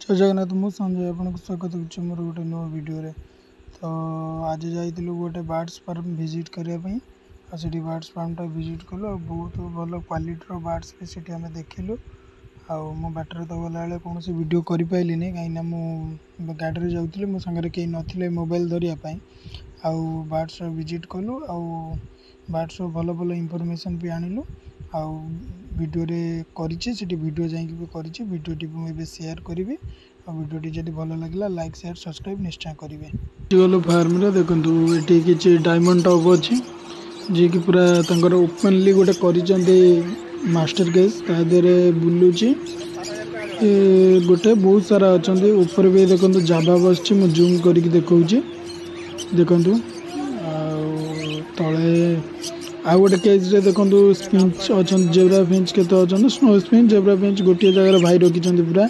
जय जगन्नाथ मु संजय आपको स्वागत कर मोर गोटे नुआ वीडियो तो आज जाइलु गोटे बार्ड्स फार्म विजिट करने आठ बार्ड्स फार्म टा विजिट कलु बहुत भल क्वालिटी बार्ड्स भी सीटी आम देखिलु मो बाटर तो गला कौन वीडियो कर पाइली कहीं मु गाड़ी जाऊँगी मो सागर कहीं नथिले मोबाइल धरियापाई बार्ड्स विजिट कलु बार्ड्स भल भल इनफॉरमेशन भी आनिलु वीडियो करी वीडियो जाकि भी करी वीडियोटी मुझे शेयर करी वीडियोटी जब भल लगे लाइक शेयर सब्सक्राइब निश्चय करेंगे। गलो फार्म देखो ये किसी डायमंड टॉप अच्छी जी कि पूरा तंकर ओपनली गोटे कर मास्टर केस तादे बुलूची गोटे बहुत सारा अच्छा ऊपर भी देखो जाबा बस जूम करके देखा देखु तले आ गोटे केज देखो स्पिंच अच्छा जेब्रा फिंच के स्नो स्पिंच जेब्रा फिंच गोटे जगह भाई रखी पूरा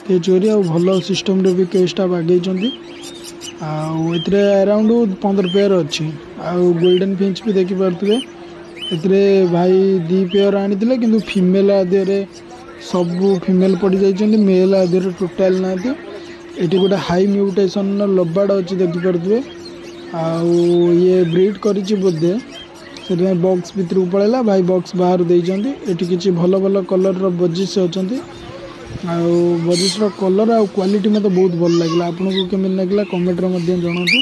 केज करी भल सिस्टम भी केजटा बागे अराउंड 15 पेयर अच्छी गोल्डन फिंच भी देखिपे ए भाई 2 पेयर आनी कि फीमेल आदि सब फीमेल पड़ जाइए मेल आदि टोटाल ना ये गोटे हाई म्यूटेशन लबाड़ अच्छी देखिपे ये ब्रीड करी बोधे से बॉक्स भितर पड़ेगा भाई बॉक्स बाहर देती किसी भल भल कलर बजिस अच्छा बजिस कलर आ क्वालिटी मत बहुत भल लगे आपको केमी लगे कमेंट जनातु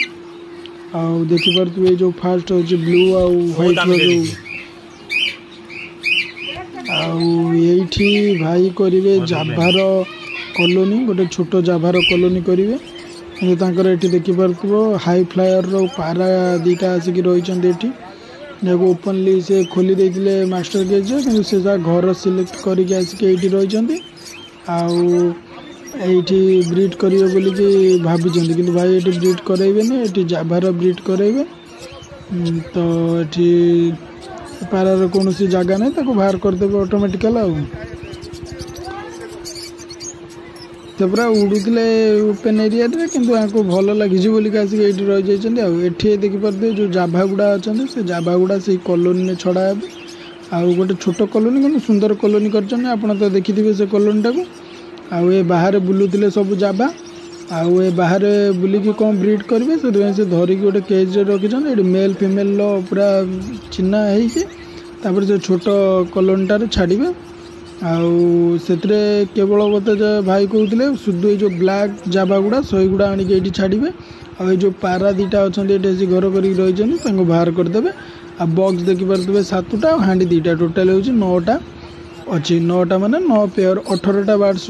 देखिपे जो फास्ट हो ब्लू आ व्हाइट ये भाई करेंगे जाभार कॉलोनी गोटे छोट जाभार कॉलोनी करेंगे देखिपे हाई फ्लायर रो पारा दीटा आसिक रही ओपनली से खोली देते मास्टर केज कि से घर सिलेक्ट करके आसिक रही ब्रीड करेंगे बोलिकी भाभी कि भाई ये ब्रीड करेबेनि ये जाभार ब्रीड करेंगे तो ये पारार कौन सी जगह नहीं ताको बाहर करदेवे ऑटोमेटिकल तो पूरा उड़ूले ओपन एरिया कि भल लगी बोलिक आसिक ये रही जाइए देखिपे जो जाभा गुड़ा अच्छा से जाभा गुड़ा से कॉलोनी में छड़ा हे गोटे छोट कॉलोनी कि सुंदर कॉलोनी कर तो देखिथे से कॉलोनी टाक ये बाहर बुलूले सब जाभा ये बाहर बुलिकी कौन ब्रीड करेंगे से धरिकी गोटे केज रखी मेल फिमेल पूरा चिन्हा है से छोट कॉलोनीटार छाड़े से केवल मत भाई कहते शुद्ध ये जो ब्लैक जाभा गुड़ा सही गुड़ा आनिक छाड़े आ जो पारा दीटा अच्छा ये घर कर रही बाहर करदे आ बॉक्स देखिपे 7टा हाँडी 2टा टोटाल हो 9टा अच्छी 9टा मान 9 पेयर 18टा बार्ड्स